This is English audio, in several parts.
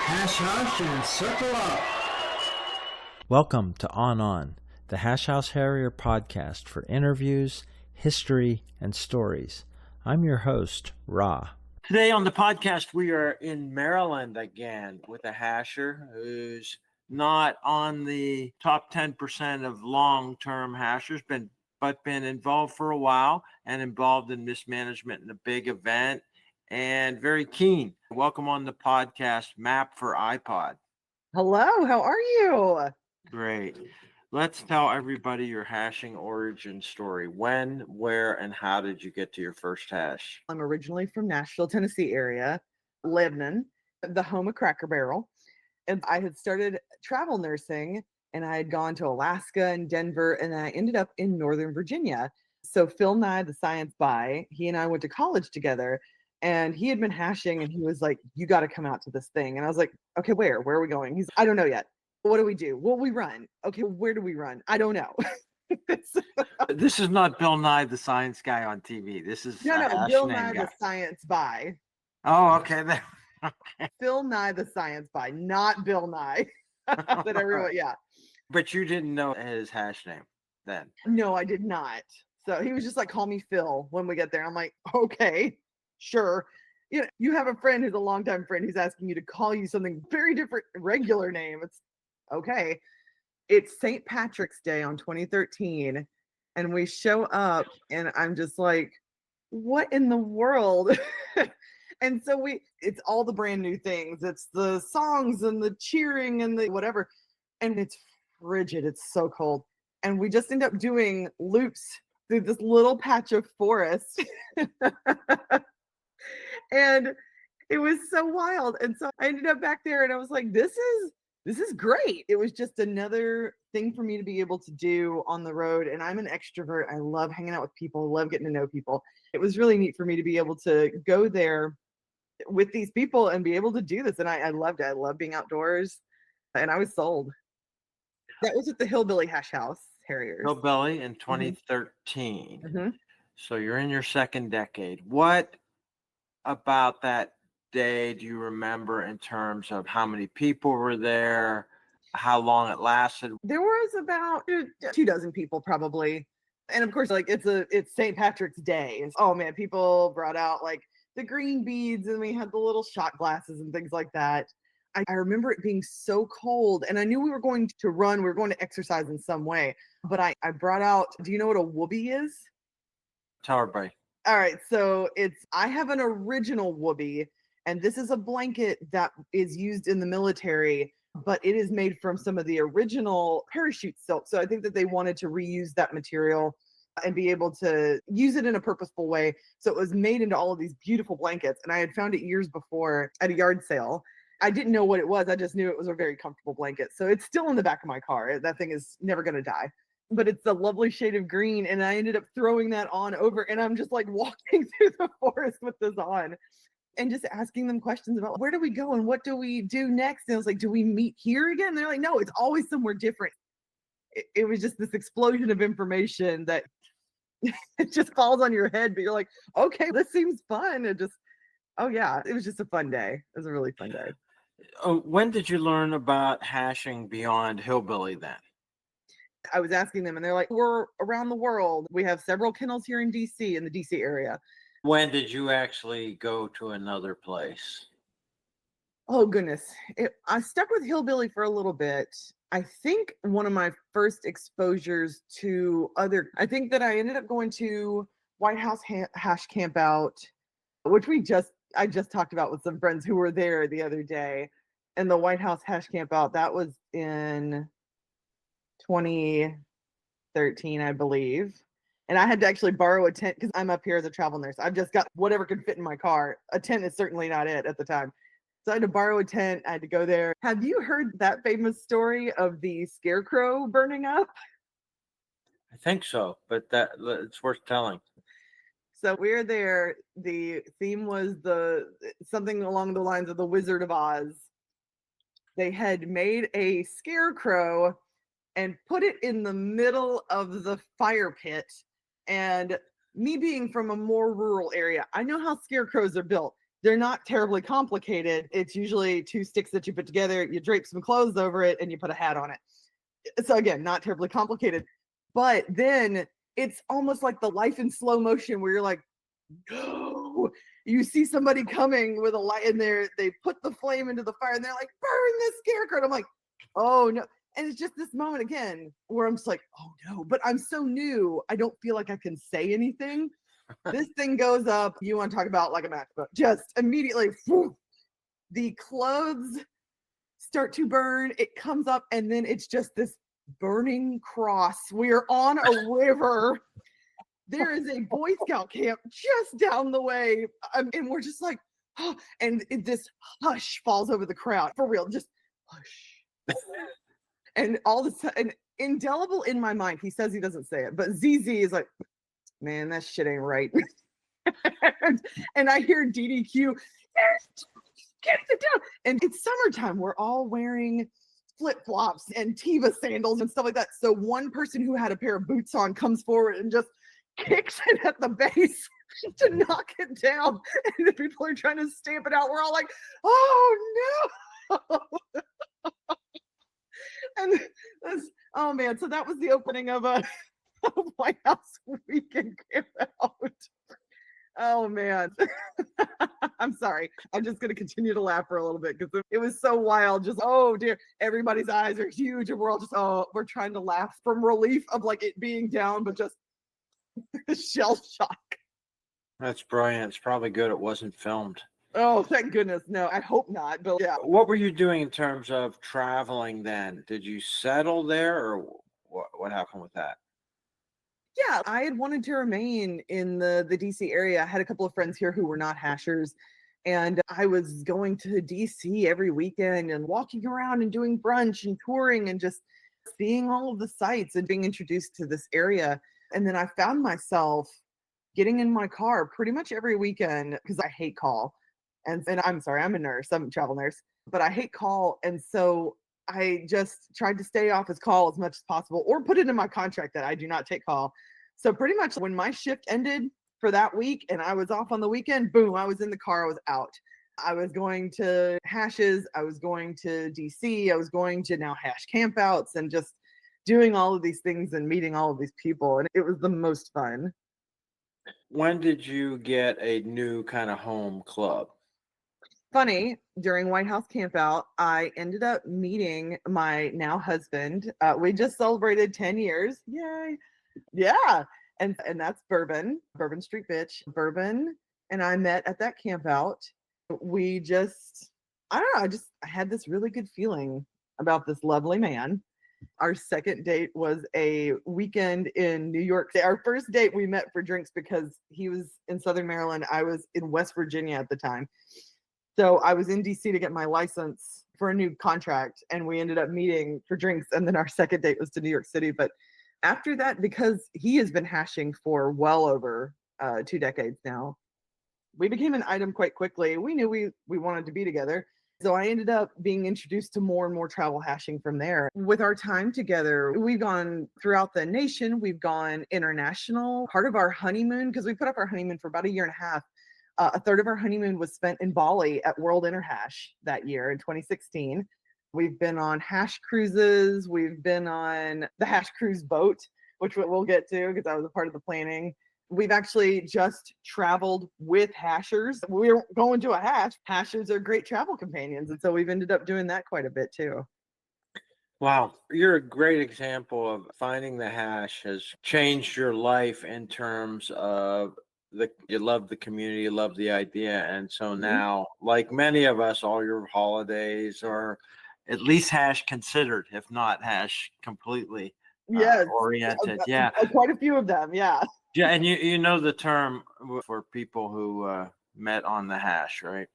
Hash Hush and Circle Up. Welcome to On, the Hash House Harrier podcast for interviews, history, and stories. I'm your host, Ra. Today on the podcast, we are in Maryland again with a hasher who's not on the top 10% of long-term hashers, but been involved for a while and involved in mismanagement in a big event and very keen. Welcome on the podcast, Map For Ipod. Hello, how are you? Great. Let's tell everybody your hashing origin story. When, where, and how did you get to your first hash? I'm originally from Nashville, Tennessee area, Lebanon, the home of Cracker Barrel. And I had started travel nursing and I had gone to Alaska and Denver and I ended up in Northern Virginia. So Phil Nye, the science guy, he and I went to college together and he had been hashing and he was like, you got to come out to this thing. And I was like, okay, where are we going? He's, I don't know yet. What do we do? Well, we run. Okay, where do we run? I don't know. This is not Bill Nye, the science guy on TV. This is no, Bill Nye, the science guy. Oh, okay. Okay. Phil Nye, the science guy, not Bill Nye. That everyone, yeah. But you didn't know his hash name then? No, I did not. So he was just like, call me Phil when we get there. I'm like, okay, sure. You know, you have a friend who's a longtime friend who's asking you to call you something very different, regular name. It's okay. It's St. Patrick's Day on 2013. And we show up and I'm just like, what in the world? And so it's all the brand new things. It's the songs and the cheering and the whatever. And it's frigid. It's so cold. And we just end up doing loops through this little patch of forest. And it was so wild. And so I ended up back there and I was like, this is great. It was just another thing for me to be able to do on the road. And I'm an extrovert. I love hanging out with people, love getting to know people. It was really neat for me to be able to go there with these people and be able to do this. And I loved it. I love being outdoors and I was sold. That was at the HillBilly Hash House Harriers. HillBilly in 2013. Mm-hmm. So you're in your second decade. What about that day do you remember in terms of how many people were there, how long it lasted? There was about 24 people probably. And of course, like it's St. Patrick's Day. Oh man, people brought out like the green beads and we had the little shot glasses and things like that. I remember it being so cold and I knew we were going to run, we were going to exercise in some way, but I brought out, do you know what a whoopee is? Tell everybody. All right, so I have an original whoopee and this is a blanket that is used in the military, but it is made from some of the original parachute silk. So I think that they wanted to reuse that material and be able to use it in a purposeful way. So it was made into all of these beautiful blankets. And I had found it years before at a yard sale. I didn't know what it was. I just knew it was a very comfortable blanket. So it's still in the back of my car. That thing is never going to die. But it's a lovely shade of green. And I ended up throwing that on over. And I'm just like walking through the forest with this on and just asking them questions about where do we go and what do we do next? And I was like, do we meet here again? And they're like, no, it's always somewhere different. It was just this explosion of information that it just falls on your head, but you're like, okay, this seems fun. Oh yeah, it was just a fun day. It was a really fun day. When did you learn about hashing beyond HillBilly then? I was asking them and they're like, we're around the world. We have several kennels here in DC, in the DC area. When did you actually go to another place? Oh goodness. I stuck with HillBilly for a little bit. I think one of my first exposures to I think that I ended up going to White House Hash Camp Out, which I just talked about with some friends who were there the other day. And the White House Hash Camp Out, that was in 2013, I believe. And I had to actually borrow a tent because I'm up here as a travel nurse. I've just got whatever could fit in my car. A tent is certainly not it at the time. So I had to borrow a tent. I had to go there. Have you heard that famous story of the scarecrow burning up? I think so, but it's worth telling. So we're there. The theme was something along the lines of the Wizard of Oz. They had made a scarecrow and put it in the middle of the fire pit. And me being from a more rural area, I know how scarecrows are built. They're not terribly complicated. It's usually 2 sticks that you put together, you drape some clothes over it, and you put a hat on it. So again, not terribly complicated. But then it's almost like the life in slow motion where you're like, no, you see somebody coming with a light in there, they put the flame into the fire and they're like, burn the scarecrow. And I'm like, oh no. And it's just this moment again where I'm just like, oh no, but I'm so new. I don't feel like I can say anything. This thing goes up. You want to talk about like a matchbook? Just immediately, whew, the clothes start to burn. It comes up, and then it's just this burning cross. We are on a river. There is a Boy Scout camp just down the way, and we're just like, oh, and this hush falls over the crowd. For real, just hush. And all of a sudden, indelible in my mind, he says he doesn't say it, but ZZ is like, man, that shit ain't right. and I hear DDQ, get it down. And it's summertime. We're all wearing flip-flops and Teva sandals and stuff like that. So one person who had a pair of boots on comes forward and just kicks it at the base to knock it down. And the people are trying to stamp it out. We're all like, oh no. And that's, oh man, so that was the opening of a White House weekend camp out. Oh man. I'm sorry. I'm just going to continue to laugh for a little bit because it was so wild. Just, oh dear, everybody's eyes are huge and we're all just, oh, we're trying to laugh from relief of like it being down, but just shell shock. That's brilliant. It's probably good it wasn't filmed. Oh, thank goodness. No, I hope not. But yeah. What were you doing in terms of traveling then? Did you settle there, or what happened with that? Yeah, I had wanted to remain in the DC area. I had a couple of friends here who were not hashers, and I was going to DC every weekend and walking around and doing brunch and touring and just seeing all of the sites and being introduced to this area. And then I found myself getting in my car pretty much every weekend because I hate call. And I'm sorry, I'm a nurse, I'm a travel nurse, but I hate call. And so I just tried to stay off his call as much as possible or put it in my contract that I do not take call. So pretty much when my shift ended for that week and I was off on the weekend, boom, I was in the car, I was out. I was going to hashes, I was going to DC, I was going to now hash campouts and just doing all of these things and meeting all of these people. And it was the most fun. When did you get a new kind of home club? Funny, during White House campout, I ended up meeting my now husband. We just celebrated 10 years. Yay. Yeah. And that's Bourbon Street Bitch. Bourbon and I met at that campout. We just, I don't know, I had this really good feeling about this lovely man. Our second date was a weekend in New York. Our first date we met for drinks because he was in Southern Maryland. I was in West Virginia at the time. So I was in DC to get my license for a new contract and we ended up meeting for drinks. And then our second date was to New York City. But after that, because he has been hashing for well over 2 decades now, we became an item quite quickly. We knew we wanted to be together. So I ended up being introduced to more and more travel hashing from there. With our time together, we've gone throughout the nation. We've gone international. Part of our honeymoon, because we put up our honeymoon for about a year and a half, a third of our honeymoon was spent in Bali at World InterHash that year in 2016. We've been on hash cruises. We've been on the hash cruise boat, which we'll get to because I was a part of the planning. We've actually just traveled with hashers. We're going to a hash. Hashers are great travel companions. And so we've ended up doing that quite a bit too. Wow. You're a great example of finding the hash has changed your life in terms of you love the community, you love the idea. And so now, like many of us, all your holidays are at least hash considered, if not hash completely oriented. Yeah. Quite a few of them. Yeah. Yeah. And you know the term for people who met on the hash, right?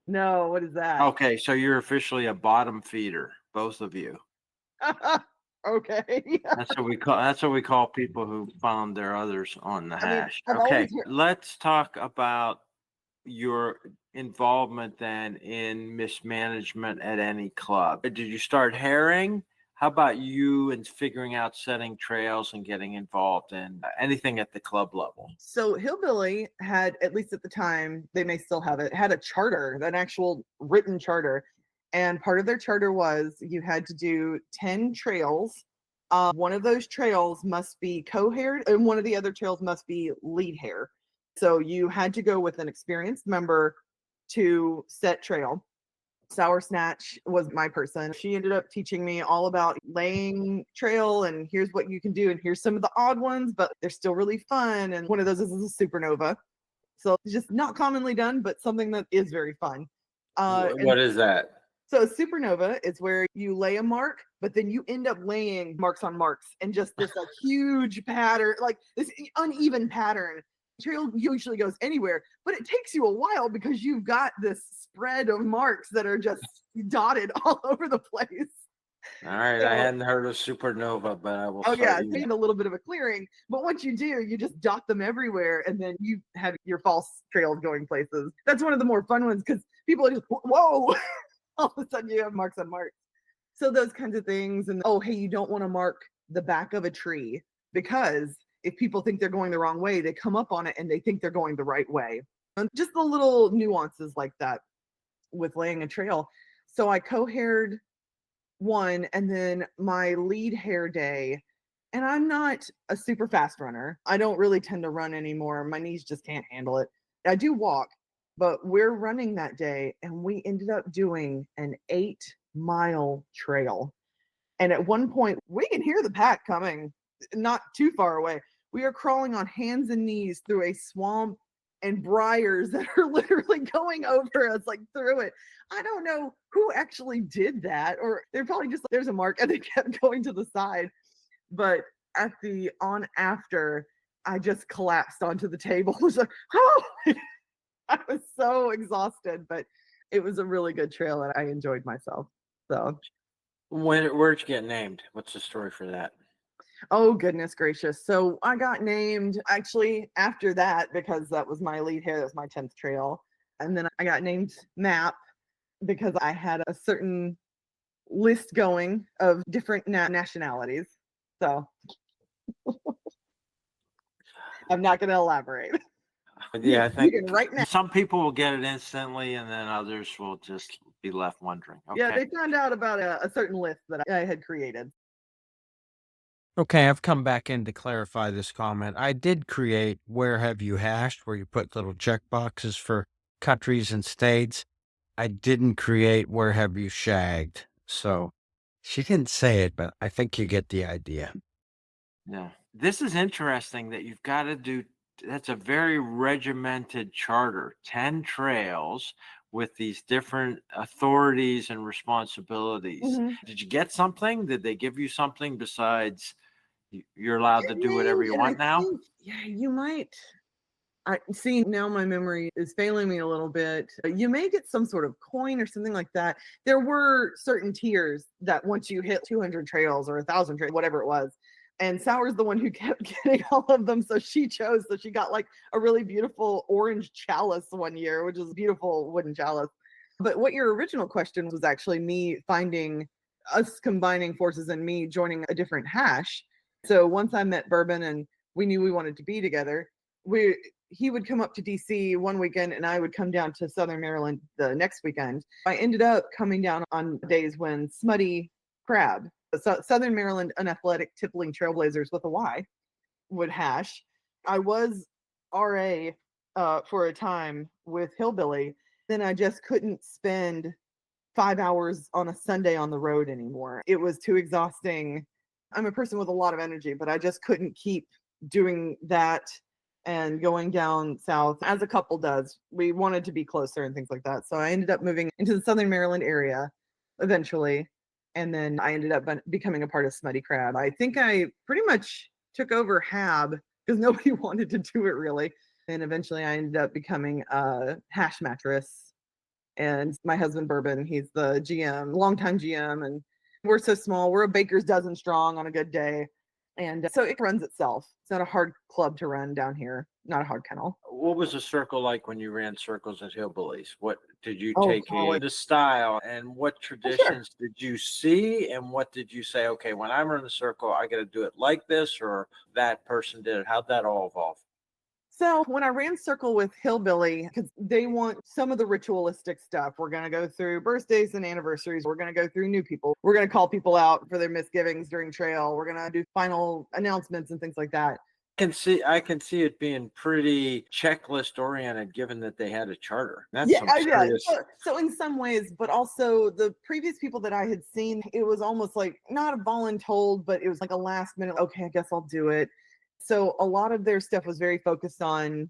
No, what is that? Okay. So you're officially a bottom feeder, both of you. Okay. That's what we call people who found their others on the hash. Okay, let's talk about your involvement then in mismanagement at any club. Did you start herring? How about you in figuring out setting trails and getting involved in anything at the club level? So Hillbilly had, at least at the time, they may still have it, had a charter, an actual written charter. And part of their charter was you had to do 10 trails. One of those trails must be co-haired and one of the other trails must be lead hair. So you had to go with an experienced member to set trail. Sour Snatch was my person. She ended up teaching me all about laying trail and here's what you can do. And here's some of the odd ones, but they're still really fun. And one of those is a supernova. So it's just not commonly done, but something that is very fun. What is that? So a supernova is where you lay a mark, but then you end up laying marks on marks and just this like huge pattern, like this uneven pattern. Trail usually goes anywhere, but it takes you a while because you've got this spread of marks that are just dotted all over the place. All right, So, I hadn't heard of supernova, but I will. oh yeah, start it's taking a little bit of a clearing, but once you do, you just dot them everywhere, and then you have your false trails going places. That's one of the more fun ones because people are just whoa, all of a sudden you have marks on marks. So those kinds of things, and oh hey, you don't want to mark the back of a tree because if people think they're going the wrong way, they come up on it and they think they're going the right way. And just the little nuances like that with laying a trail. So I co-haired one and then my lead hair day. And I'm not a super fast runner. I don't really tend to run anymore. My knees just can't handle it. I do walk, but we're running that day and we ended up doing an 8-mile trail. And at one point, we can hear the pack coming, not too far away. We are crawling on hands and knees through a swamp and briars that are literally going over us, like through it. I don't know who actually did that, or they're probably just, there's a mark and they kept going to the side. But at the on after, I just collapsed onto the table. I was like, oh, I was so exhausted, but it was a really good trail and I enjoyed myself. So, where'd you get named? What's the story for that? oh, goodness gracious. So I got named actually after that because that was my lead hair. That was my 10th trail. And then I got named Map because I had a certain list going of different nationalities. So I'm not going to elaborate. Yeah, I think right now. some people will get it instantly and then others will just be left wondering. Okay. Yeah, they found out about a certain list that I had created. Okay, I've come back in to clarify this comment. I did create Where Have You Hashed, where you put little check boxes for countries and states. I didn't create Where Have You Shagged. So she didn't say it, but I think you get the idea. Yeah. This is interesting that you've got to do, that's a very regimented charter, 10 trails with these different authorities and responsibilities. Mhm. Did you get something? Did they give you something besides you're allowed to do whatever you want now? Yeah, you might. I see now my memory is failing me a little bit. You may get some sort of coin or something like that. There were certain tiers that once you hit 200 trails or 1,000 trails, whatever it was. And Sour's the one who kept getting all of them. So she chose. So she got like a really beautiful orange chalice one year, which is a beautiful wooden chalice. But what your original question was actually me finding us combining forces and me joining a different hash. So once I met Bourbon and we knew we wanted to be together, he would come up to DC one weekend and I would come down to Southern Maryland the next weekend. I ended up coming down on days when SMUTTY Crab, Southern Maryland Unathletic Tippling Trailblazers with a Y, would hash. I was RA for a time with HillBilly. Then I just couldn't spend 5 hours on a Sunday on the road anymore. It was too exhausting. I'm a person with a lot of energy, but I just couldn't keep doing that and going down south as a couple does. We wanted to be closer and things like that. So I ended up moving into the Southern Maryland area eventually. And then I ended up becoming a part of SMUTTY Crab. I think I pretty much took over HAB because nobody wanted to do it really. And eventually I ended up becoming a hash mattress. And my husband Bourbon, he's the GM, longtime GM. And we're so small. We're a baker's dozen strong on a good day. And so it runs itself. It's not a hard club to run down here. not a hard kennel. What was the circle like when you ran circles at Hillbillies? What did you Oh, take golly. the style, and what Sure. traditions did you see, and what did you say, okay, when I run the circle, I got to do it like this, or that person did it? How'd that all evolve? So when I ran circle with Hillbilly, because they want some of the ritualistic stuff, we're going to go through birthdays and anniversaries. We're going to go through new people. We're going to call people out for their misgivings during trail. We're going to do final announcements and things like that. I can see it being pretty checklist oriented, given that they had a charter. That's Yeah, some yeah. serious. So in some ways, but also the previous people that I had seen, it was almost like not a voluntold, but it was like a last minute, okay, I guess I'll do it. So a lot of their stuff was very focused on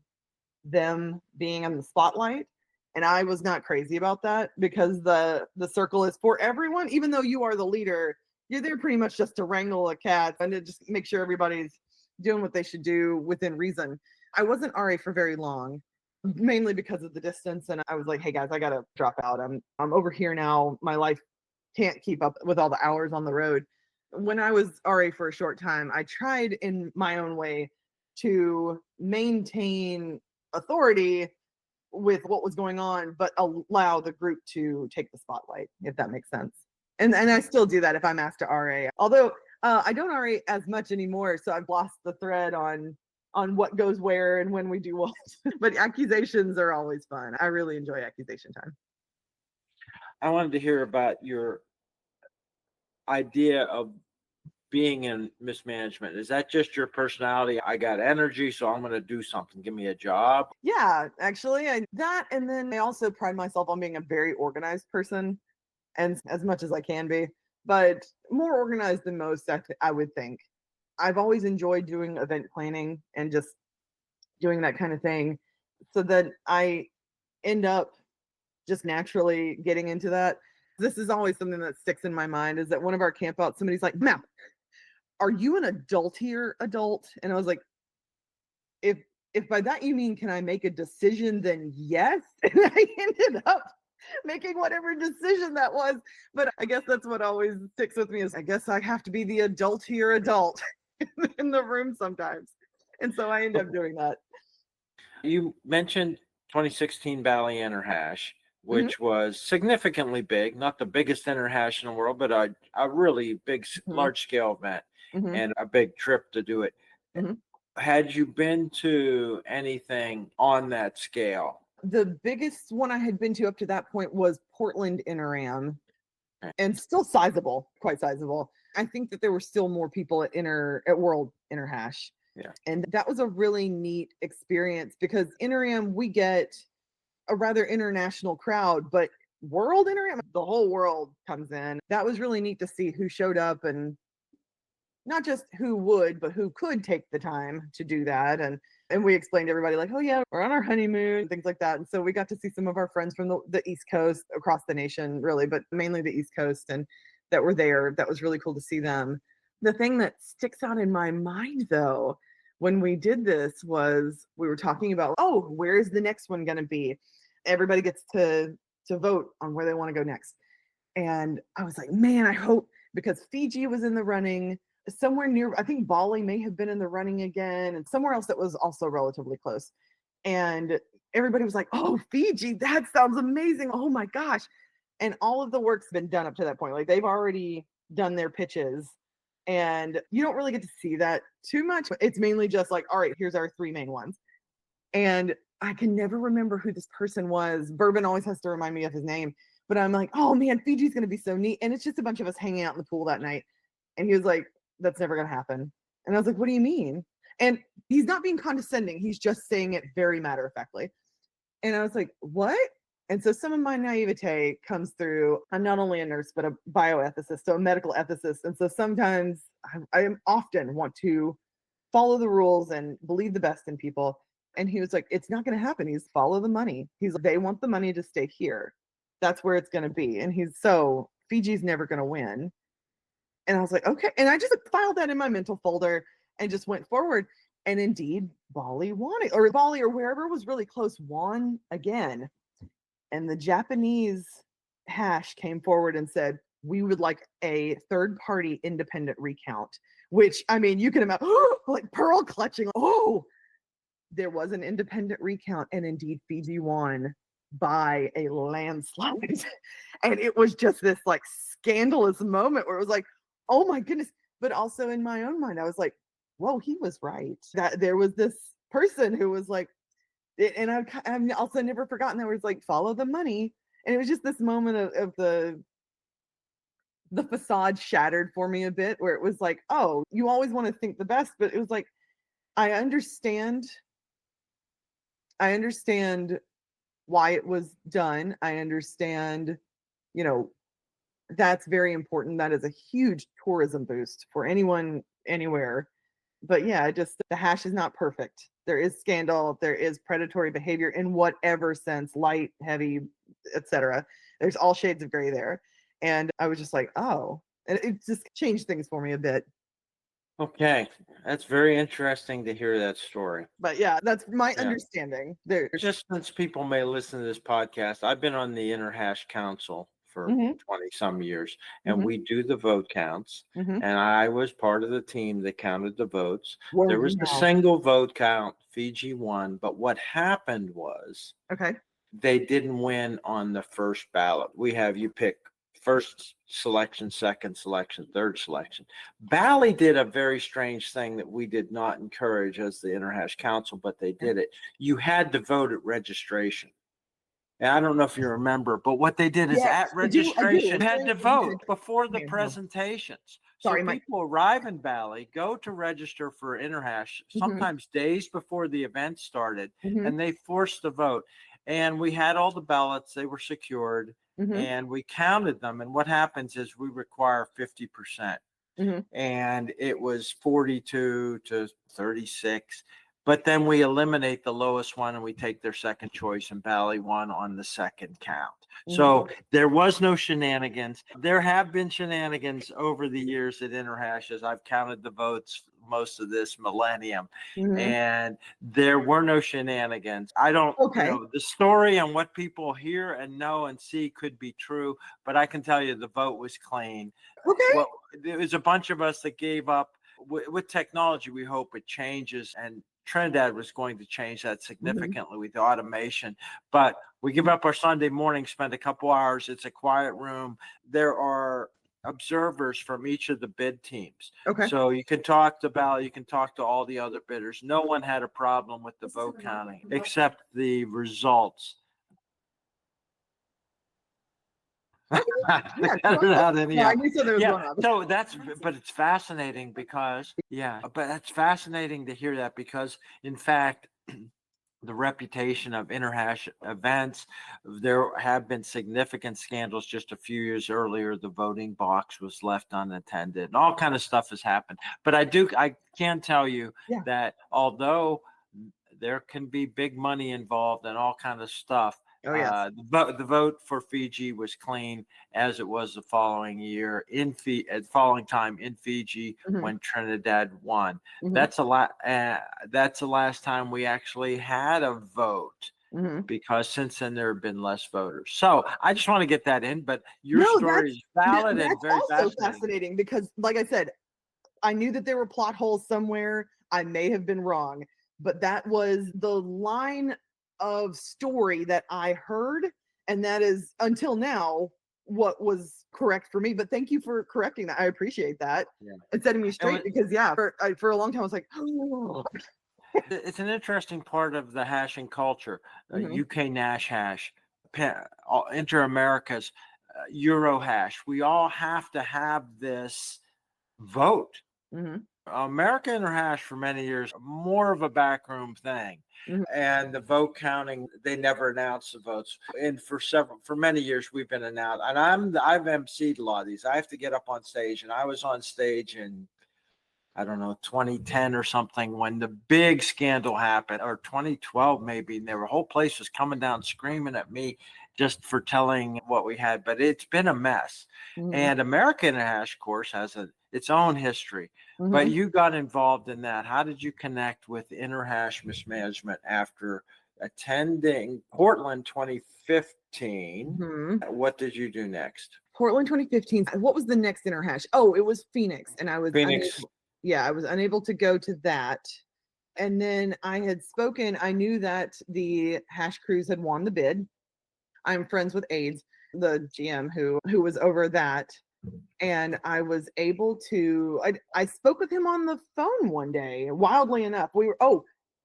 them being in the spotlight. And I was not crazy about that, because the circle is for everyone. Even though you are the leader, you're there pretty much just to wrangle a cat and to just make sure everybody's doing what they should do within reason. I wasn't RA for very long, mainly because of the distance. And I was like, hey guys, I gotta drop out. I'm over here now. My life can't keep up with all the hours on the road. When I was RA for a short time, I tried in my own way to maintain authority with what was going on, but allow the group to take the spotlight, if that makes sense. And I still do that if I'm asked to RA. Although I don't RA as much anymore, so I've lost the thread on what goes where and when we do what. But accusations are always fun. I really enjoy accusation time. I wanted to hear about your idea of being in mismanagement. Is that just your personality? I got energy, so I'm going to do something. Give me a job. Yeah, actually, that, and then I also pride myself on being a very organized person, and as much as I can be, but more organized than most, I would think. I've always enjoyed doing event planning and just doing that kind of thing, so that I end up just naturally getting into that. This is always something that sticks in my mind, is that one of our campouts, somebody's like, Map, are you an adultier adult? And I was like, if by that you mean, can I make a decision, then yes. And I ended up making whatever decision that was. But I guess that's what always sticks with me, is I guess I have to be the adultier adult in the room sometimes. And so I end up doing that. You mentioned 2016 Bally InterHash, which was significantly big, not the biggest InterHash in the world, but a really big, large scale event and a big trip to do it. Had you been to anything on that scale? The biggest one I had been to up to that point was Portland InterAm, and still sizable, quite sizable. I think that there were still more people at World InterHash. Yeah. And that was a really neat experience, because InterAm, we get a rather international crowd, but World InterAm, the whole world comes in. That was really neat to see who showed up, and not just who would, but who could take the time to do that. And we explained to everybody, like, oh yeah, we're on our honeymoon, things like that. And so we got to see some of our friends from the East Coast, across the nation really, but mainly the East Coast, and that were there. That was really cool to see them. The thing that sticks out in my mind though, when we did this, was we were talking about, oh, where is the next one going to be? Everybody gets to vote on where they want to go next. And I was like, man, I hope, because Fiji was in the running, somewhere near, I think Bali may have been in the running again, and somewhere else that was also relatively close. And everybody was like, oh, Fiji, that sounds amazing. Oh my gosh. And all of the work's been done up to that point. Like, they've already done their pitches, and you don't really get to see that too much. It's mainly just like, all right, here's our three main ones. And I can never remember who this person was. Bourbon always has to remind me of his name. But I'm like, oh man, Fiji's going to be so neat. And it's just a bunch of us hanging out in the pool that night. And he was like, that's never going to happen. And I was like, what do you mean? And he's not being condescending. He's just saying it very matter-of-factly. And I was like, what? And so some of my naivete comes through. I'm not only a nurse, but a bioethicist, so a medical ethicist. And so sometimes I often want to follow the rules and believe the best in people. And he was like, it's not going to happen. He's follow the money. He's like, they want the money to stay here. That's where it's going to be. And so Fiji's never going to win. And I was like, okay. And I just filed that in my mental folder and just went forward. And indeed, Bali won it, or Bali or wherever was really close won again. And the Japanese hash came forward and said, we would like a third-party independent recount, which, I mean, you can imagine, like pearl clutching. Oh, there was an independent recount, and indeed Fiji won by a landslide. And it was just this like scandalous moment where it was like, oh my goodness. But also in my own mind, I was like, whoa, he was right. That there was this person who was like, and I'm also never forgotten that was like, follow the money. And it was just this moment of the facade shattered for me a bit, where it was like, oh, you always want to think the best, but it was like, I understand why it was done. I understand, you know, that's very important. That is a huge tourism boost for anyone anywhere. But yeah, just the hash is not perfect. There is scandal, there is predatory behavior in whatever sense, light, heavy, etc. There's all shades of gray there. And I was just like, oh, and it just changed things for me a bit. Okay, that's very interesting to hear that story. But yeah, that's my Yeah. understanding. There. Just since people may listen to this podcast, I've been on the InterHash Council for Mhm. 20 some years, and Mhm. we do the vote counts. Mhm. And I was part of the team that counted the votes. Were There you was a now? single vote count. Fiji won. But what happened was Okay. they didn't win on the first ballot. We have you pick first selection, second selection, third selection. Bali did a very strange thing that we did not encourage as the InterHash Council, but they did it. You had to vote at registration. And I don't know if you remember, but what they did is Yes, at I do. registration, you had to You did. vote before the Okay, no. presentations. Sorry, So Mike. people arrive in Bali, go to register for InterHash, sometimes days before the event started, Mhm. and they forced the vote. And we had all the ballots, they were secured, Mhm. and we counted them. And what happens is we require 50%. Mhm. And it was 42 to 36. But then we eliminate the lowest one and we take their second choice, and Bali won on the second count. So there was no shenanigans. There have been shenanigans over the years at InterHash, as I've counted the votes most of this millennium, Mhm. and there were no shenanigans. I don't, Okay. the story and what people hear and know and see could be true, but I can tell you the vote was clean. Okay. Well, there was a bunch of us that gave up. With technology, we hope it changes, and Trinidad was going to change that significantly with the automation. But we give up our Sunday morning, spend a couple hours. It's a quiet room. There are observers from each of the bid teams. Okay. So you can talk to Bally, you can talk to all the other bidders. No one had a problem with the vote counting except the results. Yeah, Cut it out anyhow. I knew something was going Yeah, on. so but it's fascinating because, but it's fascinating to hear that because, in fact, the reputation of InterHash events, there have been significant scandals. Just a few years earlier, the voting box was left unattended, and all kind of stuff has happened. But I can tell you that although there can be big money involved and all kind of stuff, Oh, yes. the vote for Fiji was clean, as it was the following year at following time in Fiji when Trinidad won. That's a lot. That's the last time we actually had a vote, because since then there have been less voters. So I just want to get that in. But your story is valid and very fascinating because, like I said, I knew that there were plot holes somewhere. I may have been wrong, but that was the line of story that I heard, and that is until now what was correct for me. But thank you for correcting that. I appreciate that and setting me straight, because for a long time I was like, oh. It's an interesting part of the hashing culture. UK Nash hash, InterAmericas, Euro hash. We all have to have this vote. American InterHash for many years, more of a backroom thing. And the vote counting, they never announced the votes. And for many years, we've been announced. And I've emceed a lot of these. I have to get up on stage, and I was on stage in, I don't know, 2010 or something, when the big scandal happened, or 2012 maybe. And the whole place was coming down screaming at me just for telling what we had. But it's been a mess. And American InterHash, of course, has its own history. But you got involved in that. How did you connect with InterHash mismanagement after attending Portland 2015? What did you do next? Portland 2015. What was the next InterHash? Oh, it was Phoenix, and I was Phoenix. I was unable to go to that. And then I had spoken, I knew that the Hash Cruise had won the bid. I'm friends with AIDS, the GM who was over that. And I was able to, I spoke with him on the phone one day, wildly enough.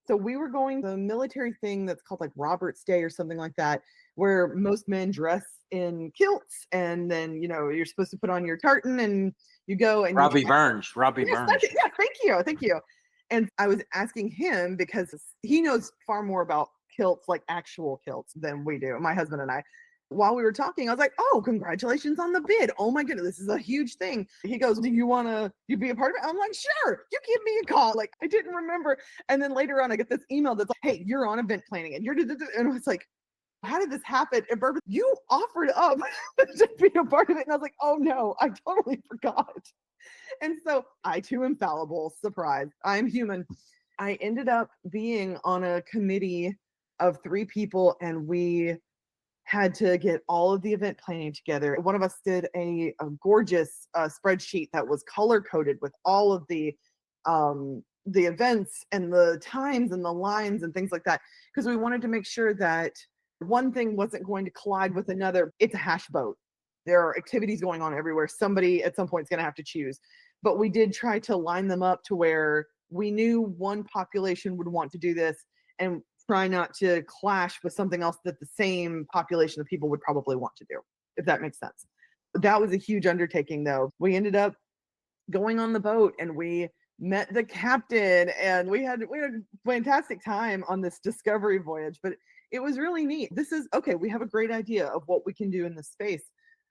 So we were going to the military thing that's called like Robert's Day or something like that, where most men dress in kilts, and then, you're supposed to put on your tartan and you go and Robbie Burns. Yes, thank you. And I was asking him because he knows far more about kilts, like actual kilts, than we do, my husband and I. While we were talking, I was like, "Oh, congratulations on the bid. Oh my goodness, this is a huge thing." He goes, "Do you want to be a part of it?" I'm like, "Sure, you give me a call." Like, I didn't remember. And then later on, I get this email that's like, "Hey, you're on event planning and and I was like, "How did this happen?" And Bourbon, you offered up to be a part of it. And I was like, "Oh no, I totally forgot." And so I too am fallible. Surprise. I'm human. I ended up being on a committee of 3 people, and we had to get all of the event planning together. One of us did a gorgeous spreadsheet that was color coded with all of the events and the times and the lines and things like that, because we wanted to make sure that one thing wasn't going to collide with another. It's a hash boat. There are activities going on everywhere. Somebody at some point is going to have to choose. But we did try to line them up to where we knew one population would want to do this, and try not to clash with something else that the same population of people would probably want to do, if that makes sense. That was a huge undertaking, though. We ended up going on the boat and we met the captain, and we had a fantastic time on this discovery voyage. But it was really neat. This is okay. We have a great idea of what we can do in this space,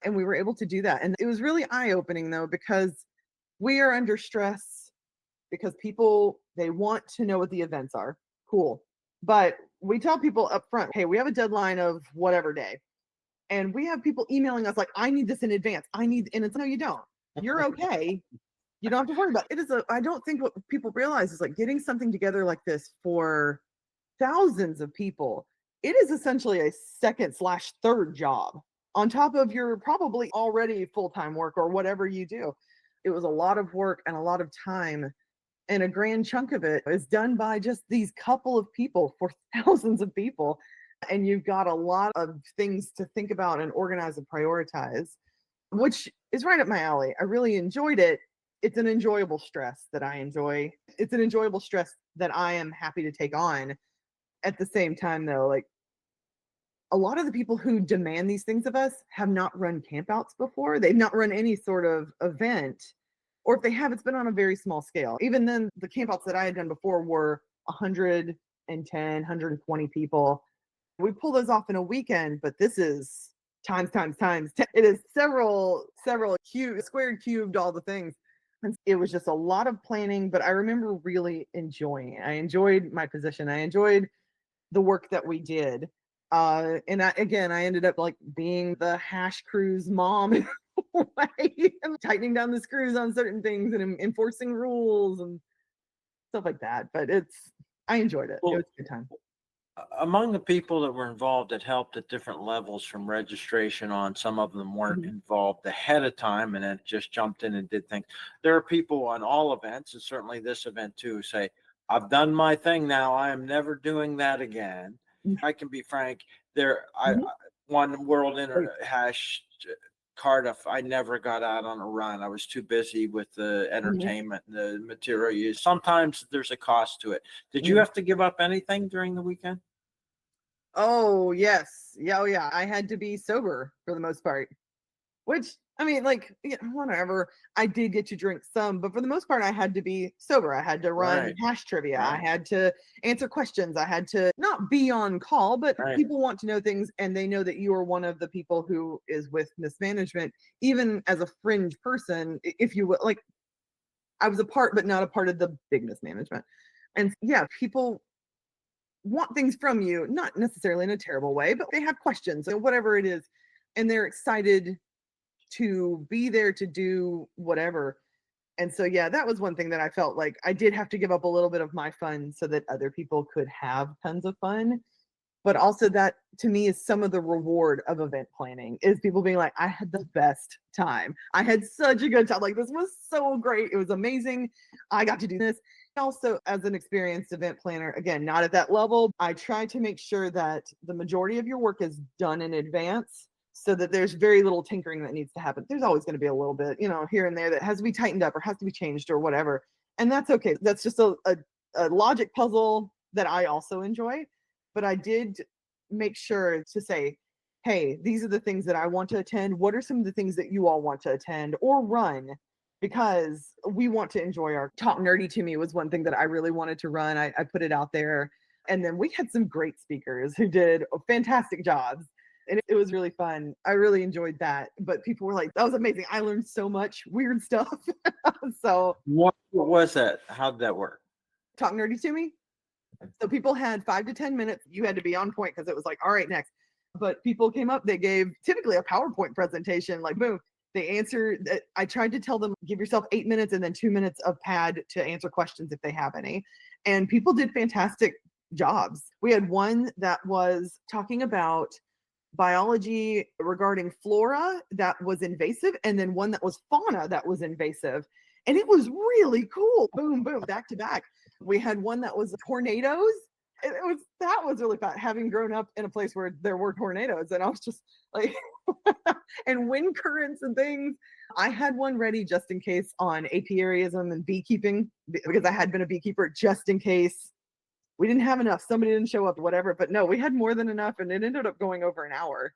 and we were able to do that. And it was really eye-opening, though, because we are under stress, because people, they want to know what the events are. Cool. But we tell people up front, hey, we have a deadline of whatever day. And we have people emailing us like, I need this in advance. And it's no, you don't. You're okay. You don't have to worry about it. I don't think what people realize is like getting something together like this for thousands of people. It is essentially a second/third job on top of your probably already full-time work or whatever you do. It was a lot of work and a lot of time. And a grand chunk of it is done by just these couple of people for thousands of people. And you've got a lot of things to think about and organize and prioritize, which is right up my alley. I really enjoyed it. It's an enjoyable stress that I enjoy. It's an enjoyable stress that I am happy to take on. At the same time, though, like, a lot of the people who demand these things of us have not run campouts before. They've not run any sort of event. Or if they have, it's been on a very small scale. Even then, the campouts that I had done before were 110, 120 people. We pull those off in a weekend, but this is times 10. It is several squared, cubed, all the things. And it was just a lot of planning, but I remember really enjoying it. I enjoyed my position. I enjoyed the work that we did. I ended up like being the Hash Cruise mom. Way, and tightening down the screws on certain things and enforcing rules and stuff like that. But I enjoyed it. It was a good time. Among the people that were involved that helped at different levels from registration on, some of them weren't involved ahead of time and then just jumped in and did things. There are people on all events, and certainly this event too, who say, I've done my thing now. I am never doing that again. I can be frank. One World Hash Cardiff, I never got out on a run. I was too busy with the entertainment and the material use. Sometimes there's a cost to it. Did you have to give up anything during the weekend? Oh, yes. Yeah, yeah. I had to be sober for the most part, which, I mean, like, whatever. I did get to drink some, but for the most part, I had to be sober. I had to run hash trivia. I had to answer questions. I had to not be on call, but people want to know things, and they know that you are one of the people who is with mismanagement, even as a fringe person, if you will. Like, I was a part, but not a part of the big mismanagement. And yeah, people want things from you, not necessarily in a terrible way, but they have questions or whatever it is, and they're excited to be there to do whatever. And so, yeah, that was one thing that I felt like I did have to give up a little bit of my fun so that other people could have tons of fun. But also, that to me is some of the reward of event planning, is people being like, I had the best time. I had such a good time. Like, this was so great. It was amazing. I got to do this. Also, as an experienced event planner, again, not at that level, I try to make sure that the majority of your work is done in advance so that there's very little tinkering that needs to happen. There's always going to be a little bit, here and there that has to be tightened up or has to be changed or whatever. And that's okay. That's just a logic puzzle that I also enjoy. But I did make sure to say, hey, these are the things that I want to attend. What are some of the things that you all want to attend or run? Because we want to enjoy our Talk Nerdy to Me was one thing that I really wanted to run. I put it out there. And then we had some great speakers who did fantastic jobs. And it was really fun. I really enjoyed that. But people were like, that was amazing. I learned so much weird stuff. So What was that? How did that work? Talk Nerdy to Me. So people had 5 to 10 minutes. You had to be on point because it was like, all right, next. But people came up, they gave typically a PowerPoint presentation, like boom. They answered. I tried to tell them, give yourself 8 minutes and then 2 minutes of pad to answer questions if they have any. And people did fantastic jobs. We had one that was talking about biology regarding flora that was invasive, and then one that was fauna that was invasive. And it was really cool. Boom, boom, back to back. We had one that was tornadoes. That was really fun, having grown up in a place where there were tornadoes. And I was just like, and wind currents and things. I had one ready just in case on apiaryism and beekeeping, because I had been a beekeeper, just in case we didn't have enough, somebody didn't show up, whatever. But no, we had more than enough, and it ended up going over an hour,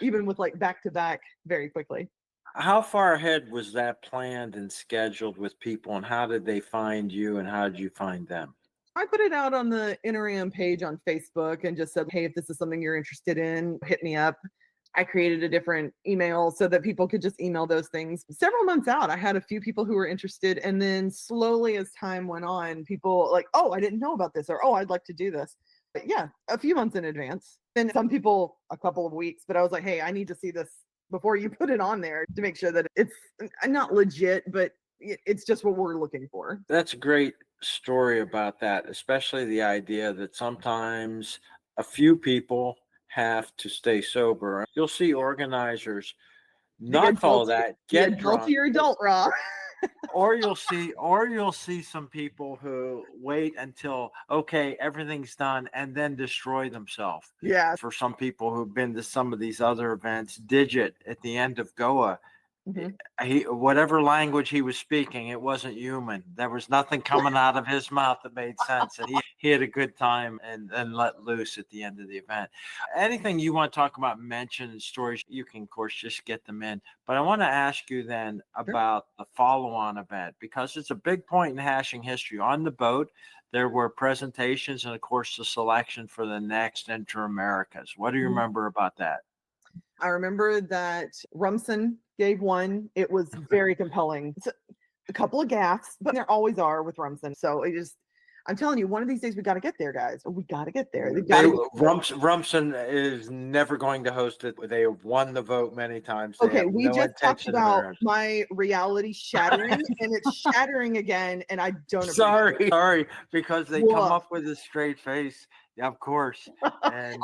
even with like back to back very quickly. How far ahead was that planned and scheduled with people, and how did they find you, and how did you find them? I put it out on the InterAm page on Facebook and just said, hey, if this is something you're interested in, hit me up. I created a different email so that people could just email those things. Several months out, I had a few people who were interested. And then slowly as time went on, people like, oh, I didn't know about this, or, oh, I'd like to do this. But yeah, a few months in advance. And some people a couple of weeks, but I was like, hey, I need to see this before you put it on there to make sure that it's not legit, but it's just what we're looking for. That's a great story about that, especially the idea that sometimes a few people have to stay sober. You'll see organizers not follow that, get drunk, your adult raw. or you'll see some people who wait until okay, everything's done and then destroy themselves. Yeah. For some people who've been to some of these other events, Digit at the end of Goa, whatever language he was speaking, it wasn't human. There was nothing coming out of his mouth that made sense, and he had a good time and let loose at the end of the event. Anything you want to talk about, mention stories, you can of course just get them in. But I want to ask you then about the follow-on event, because it's a big point in hashing history. On the boat, there were presentations and of course the selection for the next InterAmericas. What do you remember about that? I remember that Rumson gave one. It was very compelling. It's a couple of gaffes, but there always are with Rumson. So I'm telling you, one of these days we got to get there, guys. We got to get there. Rumson is never going to host it. They have won the vote many times. Okay, we just talked about my reality shattering, and it's shattering again, and I don't. Sorry, because they come up with a straight face. Yeah, of course. And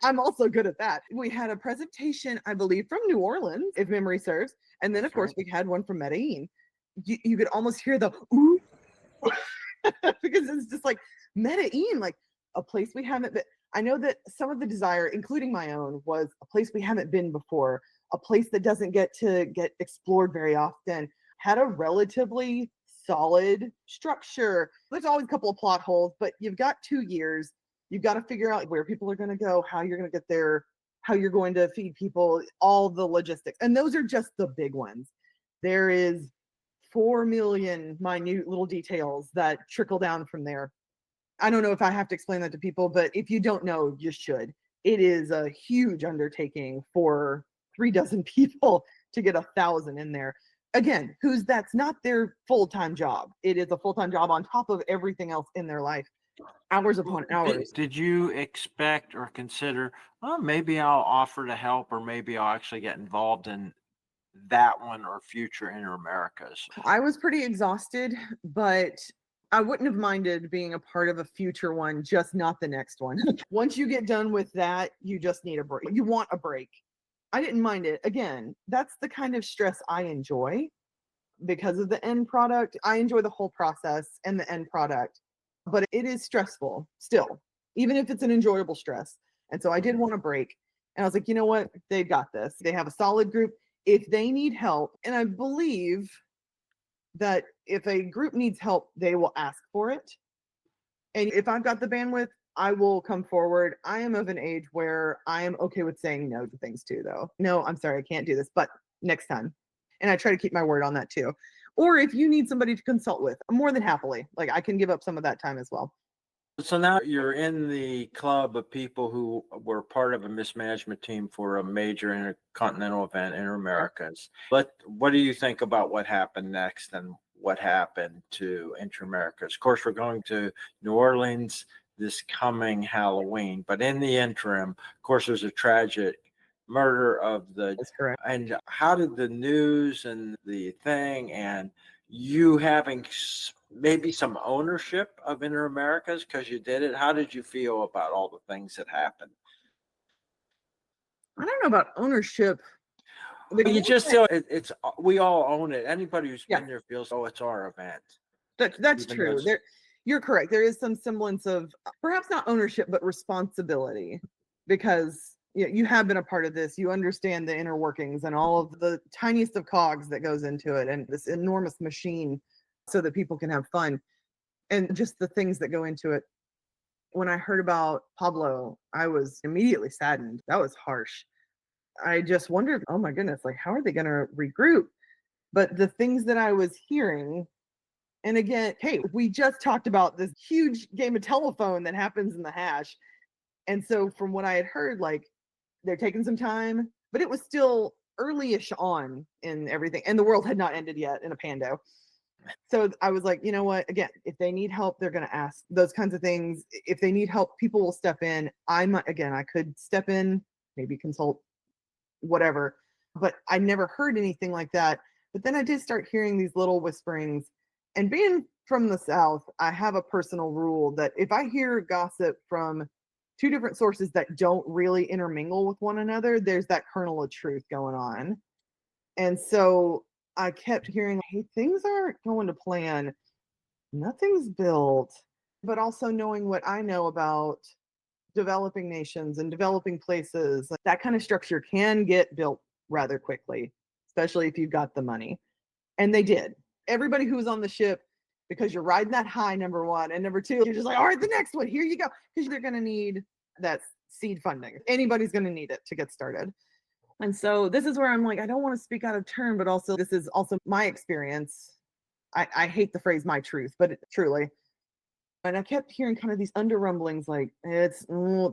I'm also good at that. We had a presentation, I believe, from New Orleans, if memory serves. And then, of course, we had one from Medellin. You could almost hear the ooh, because it's just like Medellin, like a place we haven't been. I know that some of the desire, including my own, was a place we haven't been before, a place that doesn't get explored very often, had a relatively solid structure. There's always a couple of plot holes, but you've got 2 years. You've got to figure out where people are going to go, how you're going to get there, how you're going to feed people, all the logistics. And those are just the big ones. There is 4 million minute little details that trickle down from there. I don't know if I have to explain that to people, but if you don't know, you should. It is a huge undertaking for 36 people to get 1,000 in there. Again, that's not their full-time job. It is a full-time job on top of everything else in their life. Hours upon hours. Did you expect or consider, well, maybe I'll offer to help, or maybe I'll actually get involved in that one or future InterAmericas? I was pretty exhausted, but I wouldn't have minded being a part of a future one, just not the next one. Once you get done with that, you just need a break. You want a break. I didn't mind it. Again, that's the kind of stress I enjoy. because of the end product. I enjoy the whole process and the end product, but it is stressful still, even if it's an enjoyable stress. And so I did want a break. And I was like, you know what? They've got this. They have a solid group. If they need help, and I believe that if a group needs help, they will ask for it. And if I've got the bandwidth, I will come forward. I am of an age where I am okay with saying no to things too, though. No, I'm sorry, I can't do this, but next time. And I try to keep my word on that too. Or if you need somebody to consult with, more than happily, like I can give up some of that time as well. So now you're in the club of people who were part of a mismanagement team for a major intercontinental event, InterAmericas. But what do you think about what happened next and what happened to InterAmericas? Of course, we're going to New Orleans this coming Halloween, but in the interim, of course, there's a tragic murder of the. That's correct. And how did the news and the thing and you having maybe some ownership of InterAmericas because you did it, how did you feel about all the things that happened? I don't know about ownership. You just feel it's we all own it. Anybody who's Yeah. been there feels, oh, it's our event. That's Even true. though You're correct. There is some semblance of perhaps not ownership, but responsibility, because you have been a part of this. You understand the inner workings and all of the tiniest of cogs that goes into it, and this enormous machine, so that people can have fun, and just the things that go into it. When I heard about Pablo, I was immediately saddened. That was harsh. I just wondered, oh my goodness, like how are they going to regroup? But the things that I was hearing, and again, hey, we just talked about this huge game of telephone that happens in the hash. And so from what I had heard, like they're taking some time, but it was still early-ish on in everything. And the world had not ended yet in a pando. So I was like, you know what? Again, if they need help, they're going to ask those kinds of things. If they need help, people will step in. I could step in, maybe consult, whatever. But I never heard anything like that. But then I did start hearing these little whisperings. And being from the South, I have a personal rule that if I hear gossip from two different sources that don't really intermingle with one another, there's that kernel of truth going on. And so I kept hearing, hey, things aren't going to plan. Nothing's built. But also knowing what I know about developing nations and developing places, that kind of structure can get built rather quickly, especially if you've got the money. And they did. Everybody who was on the ship, because you're riding that high, number one. And number two, you're just like, all right, the next one, here you go. Because they're going to need that seed funding. Anybody's going to need it to get started. And so this is where I'm like, I don't want to speak out of turn, but also this is also my experience. I hate the phrase my truth, but truly. And I kept hearing kind of these under rumblings, like it's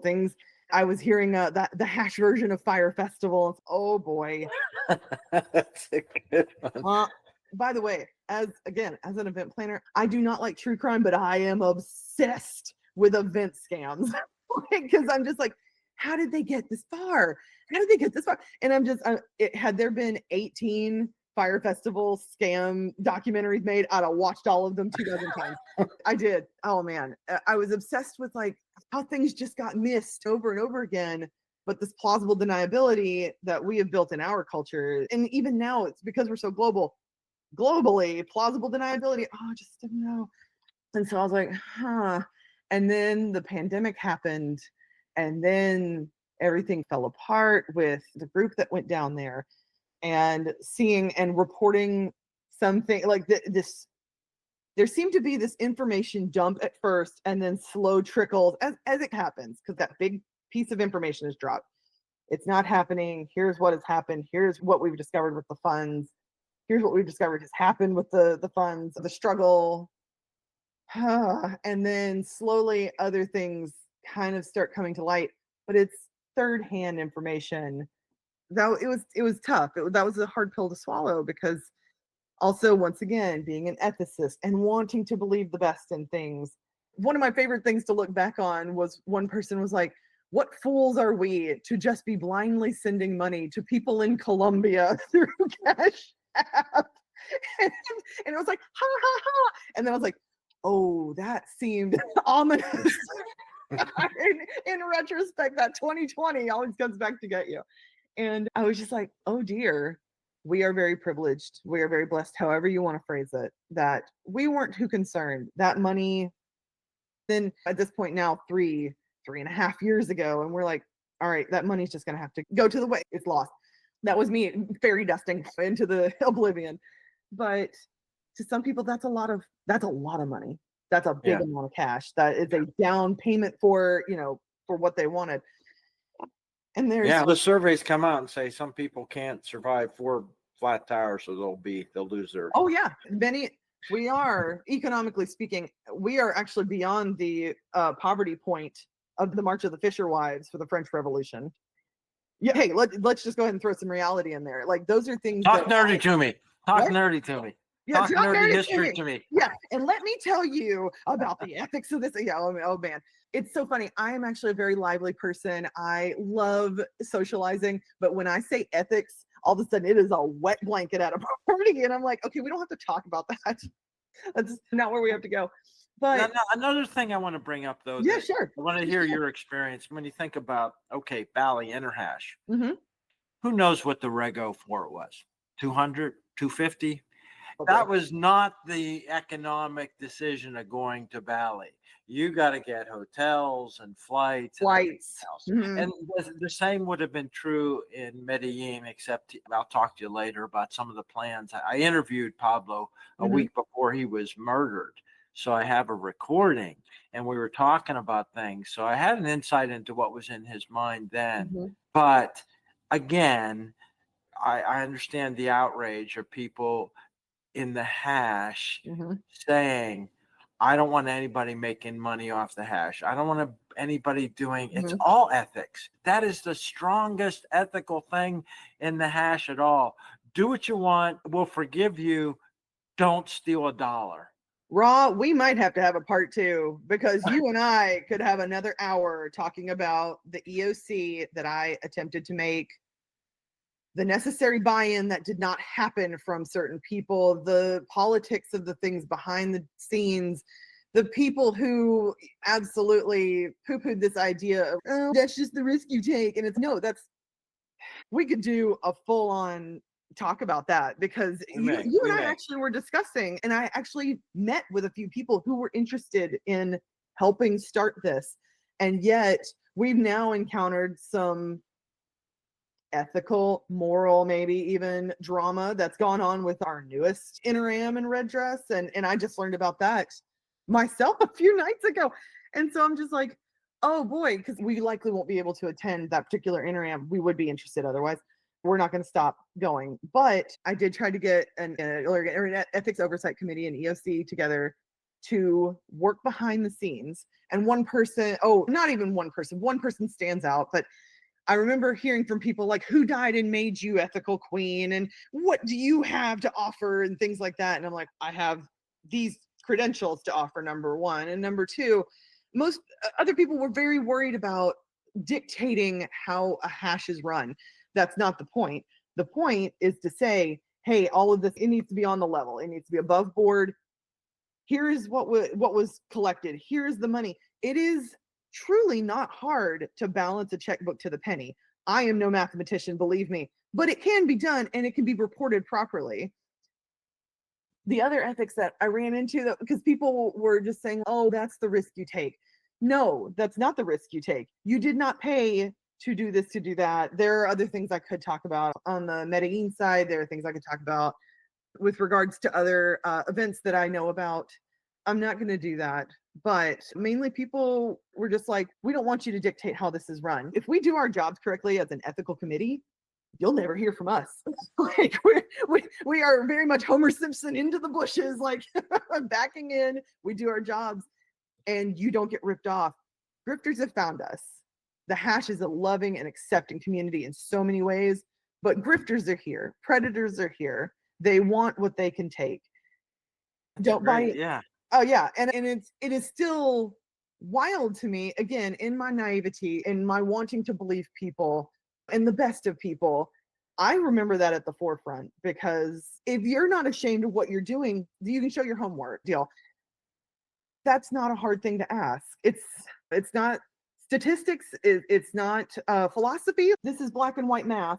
things. I was hearing that the hash version of Fire Festival. Oh boy. That's a good one. By the way, as an event planner, I do not like true crime, but I am obsessed with event scams because I'm just like, how did they get this far? How did they get this far? And I'm just, had there been 18 Fire Festival scam documentaries made, I'd have watched all of them 2 dozen times. I did. Oh man, I was obsessed with like how things just got missed over and over again. But this plausible deniability that we have built in our culture, and even now it's because we're so globally, plausible deniability. Oh, I just didn't know. And so I was like, huh. And then the pandemic happened, and then everything fell apart with the group that went down there, and seeing and reporting something like this. There seemed to be this information dump at first, and then slow trickles as it happens, because that big piece of information is dropped. It's not happening. Here's what has happened. Here's what we've discovered with the funds. Here's what we've discovered has happened with the funds, the struggle. And then slowly other things kind of start coming to light, but it's third-hand information. Though it was tough. That was a hard pill to swallow, because also, once again, being an ethicist and wanting to believe the best in things. One of my favorite things to look back on was one person was like, what fools are we to just be blindly sending money to people in Colombia through Cash App? And I was like, ha, ha, ha. And then I was like, oh, that seemed ominous. in retrospect, that 2020 always comes back to get you. And I was just like, oh dear. we are very privileged. We are very blessed, however you want to phrase it, that we weren't too concerned. That money, then at this point now, 3.5 years ago, and we're like, all right, that money's just going to have to go to the way it's lost. That was me fairy dusting into the oblivion. But to some people, that's a lot of money. That's a big amount of cash. That is a down payment for, for what they wanted. And there's the surveys come out and say some people can't survive 4 flat tires, so they'll lose their. Oh yeah, we are, economically speaking, we are actually beyond the poverty point of the March of the Fisherwives for the French Revolution. Yeah, hey, let's just go ahead and throw some reality in there. Like, those are things. Talk nerdy to me. Talk nerdy to me. Yeah, talk nerdy history to me. Yeah, and let me tell you about the ethics of this. Yeah, oh man, it's so funny. I am actually a very lively person. I love socializing, but when I say ethics, all of a sudden it is a wet blanket at a party, and I'm like, okay, we don't have to talk about that. That's not where we have to go. But another thing I want to bring up, though. Yeah, sure. I want to hear your experience when you think about, okay, Bally Interhash. Mm-hmm. Who knows what the rego for it was? 200, 250? Okay. That was not the economic decision of going to Bali. You got to get hotels and flights. Mm-hmm. And the same would have been true in Medellin, except I'll talk to you later about some of the plans. I interviewed Pablo a week before he was murdered. So I have a recording, and we were talking about things. So I had an insight into what was in his mind then. Mm-hmm. But again, I understand the outrage of people in the hash saying, I don't want anybody making money off the hash. I don't want anybody doing, it's all ethics. That is the strongest ethical thing in the hash at all. Do what you want. We'll forgive you. Don't steal a dollar. Raw, we might have to have a part 2, because you and I could have another hour talking about the EOC that I attempted to make, the necessary buy-in that did not happen from certain people, the politics of the things behind the scenes, the people who absolutely poo-pooed this idea of, oh, that's just the risk you take. And we could do a full-on talk about that, because you and I actually were discussing, and I actually met with a few people who were interested in helping start this. And yet we've now encountered some ethical, moral, maybe even drama that's gone on with our newest InterAm and Red Dress. And I just learned about that myself a few nights ago. And so I'm just like, oh boy, because we likely won't be able to attend that particular InterAm. We would be interested otherwise. We're not going to stop going. But I did try to get an ethics oversight committee and EOC together to work behind the scenes. And one person stands out, but I remember hearing from people like, who died and made you ethical queen? And what do you have to offer? And things like that. And I'm like, I have these credentials to offer, number one. And number two, most other people were very worried about dictating how a hash is run. That's not the point. The point is to say, hey, all of this, it needs to be on the level. It needs to be above board. Here is what was collected. Here's the money. It is truly not hard to balance a checkbook to the penny. I am no mathematician, believe me, but it can be done, and it can be reported properly. The other ethics that I ran into, because people were just saying, oh, that's the risk you take. No, that's not the risk you take. You did not pay to do this, to do that. There are other things I could talk about on the Medellin side. There are things I could talk about with regards to other events that I know about. I'm not going to do that. But mainly people were just like, we don't want you to dictate how this is run. If we do our jobs correctly as an ethical committee, you'll never hear from us. Like we are very much Homer Simpson into the bushes, like backing in. We do our jobs and you don't get ripped off. Grifters have found us. The hash is a loving and accepting community in so many ways, but grifters are here. Predators are here. They want what they can take. Don't buy it. Yeah. Oh yeah, and it is still wild to me, again, in my naivety, in my wanting to believe people and the best of people. I remember that at the forefront, because if you're not ashamed of what you're doing, you can show your homework deal. That's not a hard thing to ask. It's not statistics. It's not philosophy. This is black and white math.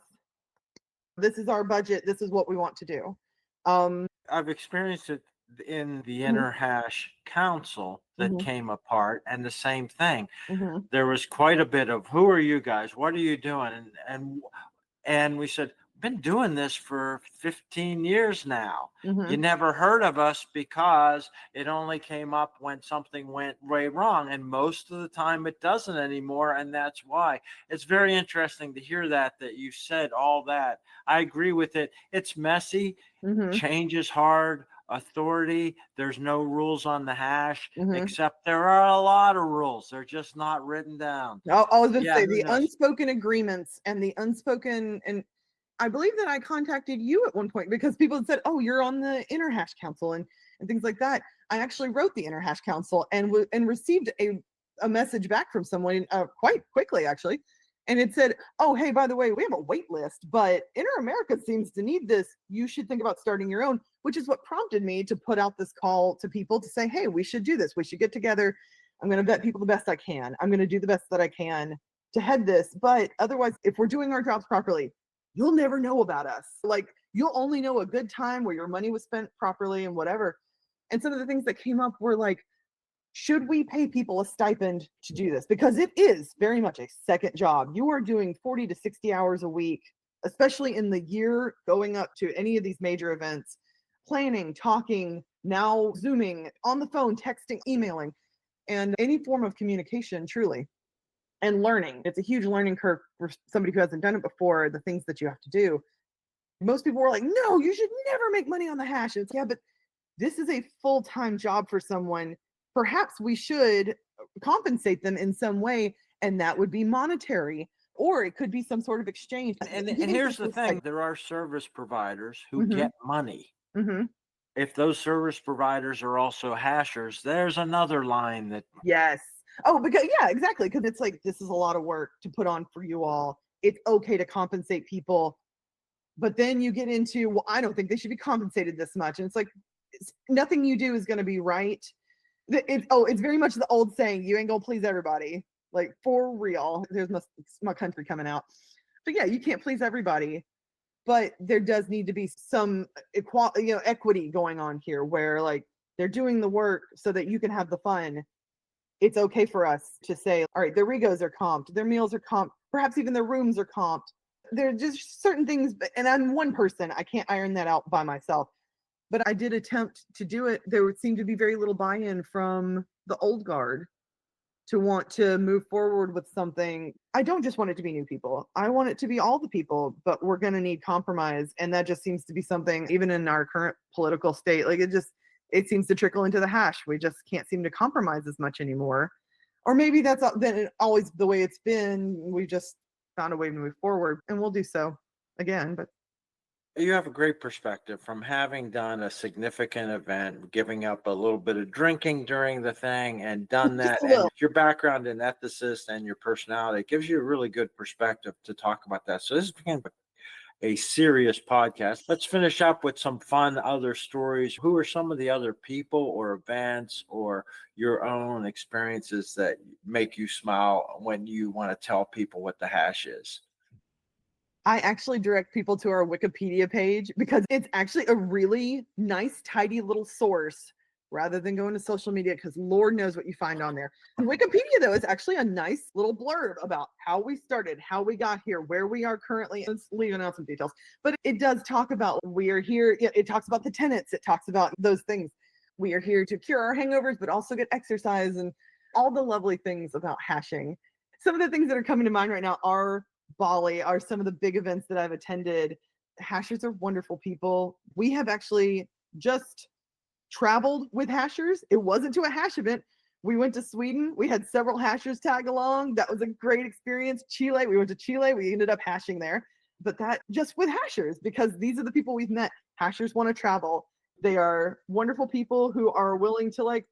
This is our budget. This is what we want to do. I've experienced it in the Mhm. InterHash Council that Mhm. came apart, and the same thing. Mhm. There was quite a bit of, who are you guys? What are you doing? And we said, been doing this for 15 years now. You Mhm. never heard of us because it only came up when something went way wrong. And most of the time it doesn't anymore. And that's why it's very interesting to hear that you said all that. I agree with it. It's messy. Mhm. Change is hard. Authority, there's no rules on the hash, Mhm. except there are a lot of rules. They're just not written down. I was going to Yeah, say who the knows? unspoken agreements and the unspoken, and I believe that I contacted you at one point because people had said, "Oh, you're on the InterHash Council," and things like that. I actually wrote the InterHash Council and received a message back from someone quite quickly actually, and it said, "Oh, hey, by the way, we have a wait list, but InterAmericas seems to need this. You should think about starting your own," which is what prompted me to put out this call to people to say, "Hey, we should do this. We should get together. I'm going to vet people the best I can. I'm going to do the best that I can to head this. But otherwise, if we're doing our jobs properly, you'll never know about us. Like, you'll only know a good time where your money was spent properly and whatever." And some of the things that came up were like, should we pay people a stipend to do this? Because it is very much a second job. You are doing 40 to 60 hours a week, especially in the year going up to any of these major events, planning, talking, now Zooming, on the phone, texting, emailing, and any form of communication, truly. And learning. It's a huge learning curve for somebody who hasn't done it before, the things that you have to do. Most people were like, "No, you should never make money on the hash." It's, yeah, but this is a full-time job for someone. Perhaps we should compensate them in some way, and that would be monetary, or it could be some sort of exchange. And Giving here's the people thing, like, there are service providers who mhm, get money. mhm. If those service providers are also hashers, there's another line that Yes. Oh, because yeah, exactly. Because it's like, this is a lot of work to put on for you all. It's okay to compensate people, but then you get into, well, I don't think they should be compensated this much, and it's like, nothing you do is going to be right. It's very much the old saying, you ain't gonna please everybody. Like, for real. There's my country coming out. But yeah, you can't please everybody. But there does need to be some equality, equity going on here, where like they're doing the work so that you can have the fun. It's okay for us to say, all right, their Regos are comped, their meals are comped, perhaps even their rooms are comped. There are just certain things, and I'm one person. I can't iron that out by myself. But I did attempt to do it. There would seem to be very little buy-in from the old guard to want to move forward with something. I don't just want it to be new people. I want it to be all the people, but we're going to need compromise. And that just seems to be something, even in our current political state, like it seems to trickle into the hash. We just can't seem to compromise as much anymore. Or maybe that's been always the way it's been. We just found a way to move forward, and we'll do so again. But you have a great perspective from having done a significant event, giving up a little bit of drinking during the thing and done just that. a And little. your background in ethicist and your personality gives you a really good perspective to talk about that. So this became a serious podcast. Let's finish up with some fun other stories. Who are some of the other people or events or your own experiences that make you smile when you want to tell people what the hash is? I actually direct people to our Wikipedia page because it's actually a really nice, tidy little source rather than going to social media, because Lord knows what you find on there. Wikipedia, though, is actually a nice little blurb about how we started, how we got here, where we are currently. Let's leave out some details, but it does talk about we are here. It talks about the tenets. It talks about those things. We are here to cure our hangovers, but also get exercise and all the lovely things about hashing. Some of the things that are coming to mind right now are Bali, are some of the big events that I've attended. Hashers are wonderful people. We have actually just traveled with hashers. It wasn't to a hash event. We went to Sweden. We had several hashers tag along. That was a great experience. Chile, we went to Chile. We ended up hashing there. But that just with hashers, because these are the people we've met. Hashers want to travel. They are wonderful people who are willing to, like,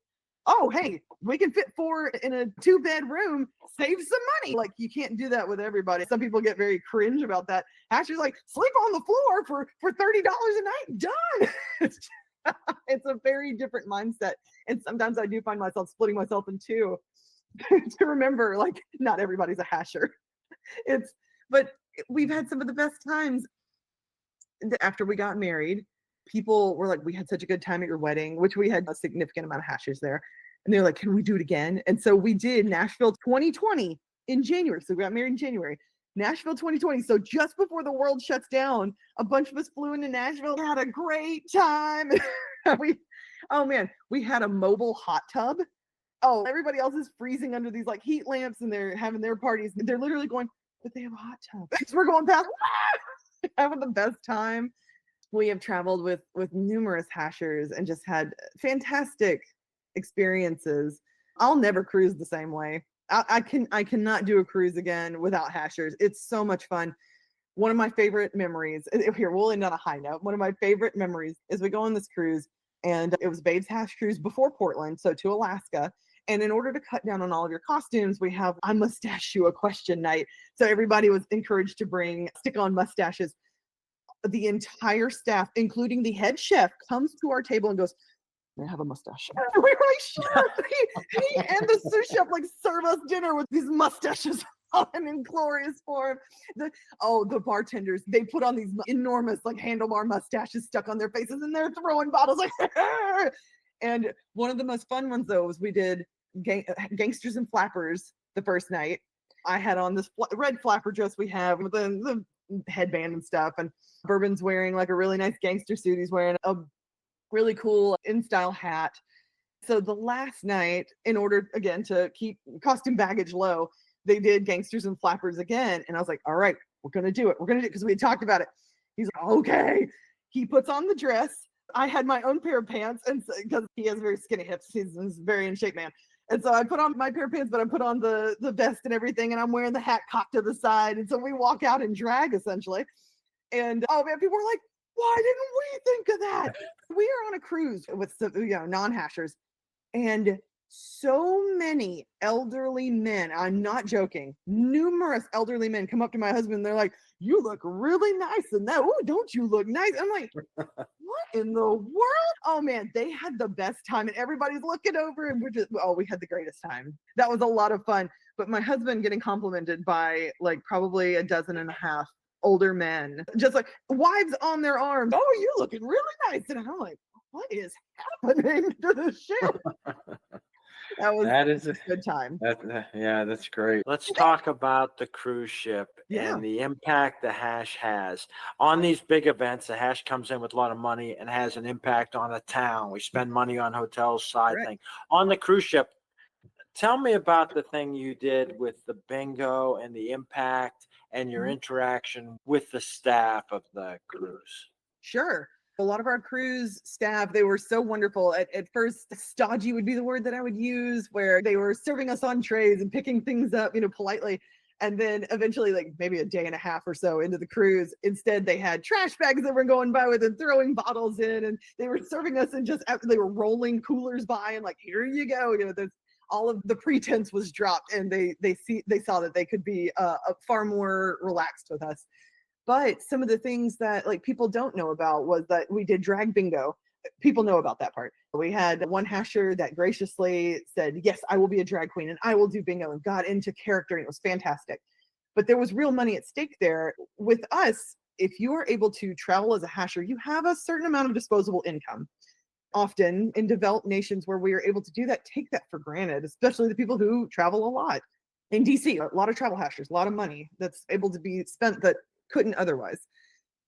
oh, hey, we can fit 4 in a 2-bed room, save some money. Like, you can't do that with everybody. Some people get very cringe about that. Hashers like, sleep on the floor for $30 a night. Done. It's a very different mindset. And sometimes I do find myself splitting myself in two to remember, like, not everybody's a hasher. But we've had some of the best times. after we got married, people were like, we had such a good time at your wedding, which we had a significant amount of hashers there. And they're like, can we do it again? And so we did Nashville 2020 in January. So we got married in January. Nashville 2020. So just before the world shuts down, a bunch of us flew into Nashville, had a great time. Oh man, we had a mobile hot tub. Oh, everybody else is freezing under these like heat lamps and they're having their parties. They're literally going, but they have a hot tub. So we're going past, having the best time. We have traveled with numerous hashers and just had fantastic experiences. I'll never cruise the same way. I cannot do a cruise again without hashers. It's so much fun. One of my favorite memories, here, we'll end on a high note. One of my favorite memories is we go on this cruise, and it was Babe's Hash Cruise before Portland, so to Alaska. And in order to cut down on all of your costumes, we have I Mustache You a Question night. So everybody was encouraged to bring stick-on mustaches. The entire staff, including the head chef, comes to our table and goes, "May I have a mustache?" We were like, "Sure." He and the sous chef like serve us dinner with these mustaches on in glorious form. The bartenders, they put on these enormous like handlebar mustaches stuck on their faces, and they're throwing bottles like. And one of the most fun ones though was we did Gangsters and Flappers the first night. I had on this red flapper dress we have with the headband and stuff, and Bourbon's wearing like a really nice gangster suit. He's wearing a really cool in-style hat. So the last night, in order again to keep costume baggage low, they did Gangsters and Flappers again. And I was like, all right, we're gonna do it. We're gonna do it because we had talked about it. He's like, okay. He puts on the dress. I had my own pair of pants, and because he has very skinny hips, he's a very in shape man. And so I put on my pair of pants, but I put on the vest and everything, and I'm wearing the hat cocked to the side. And so we walk out in drag essentially. And oh man, people were like, why didn't we think of that? We are on a cruise with non-hashers, and so many elderly men, I'm not joking, numerous elderly men come up to my husband and they're like, "You look really nice in that. Oh, don't you look nice?" I'm like, what in the world? Oh man, they had the best time, and everybody's looking over, and we had the greatest time. That was a lot of fun. But my husband getting complimented by like probably a dozen and a half older men, just like wives on their arms. "Oh, you're looking really nice." And I'm like, what is happening to the ship? That is a good time. That's great. Let's talk about the cruise ship and the impact the hash has on these big events. The hash comes in with a lot of money and has an impact on a town. We spend money on hotels, side thing. On the cruise ship, tell me about the thing you did with the bingo and the impact and your interaction with the staff of the cruise. Sure. A lot of our cruise staff, they were so wonderful. At first, stodgy would be the word that I would use, where they were serving us on trays and picking things up, politely. And then eventually, like maybe a day and a half or so into the cruise, instead they had trash bags that were going by with and throwing bottles in, and they were serving us and they were rolling coolers by and like, here you go. All of the pretense was dropped, and they saw that they could be far more relaxed with us. But some of the things that like people don't know about was that we did drag bingo. People know about that part. We had one hasher that graciously said, "Yes, I will be a drag queen and I will do bingo," and got into character, and it was fantastic. But there was real money at stake there. With us, if you are able to travel as a hasher, you have a certain amount of disposable income. Often in developed nations where we are able to do that, take that for granted, especially the people who travel a lot. In DC, a lot of travel hashers, a lot of money that's able to be spent that couldn't otherwise.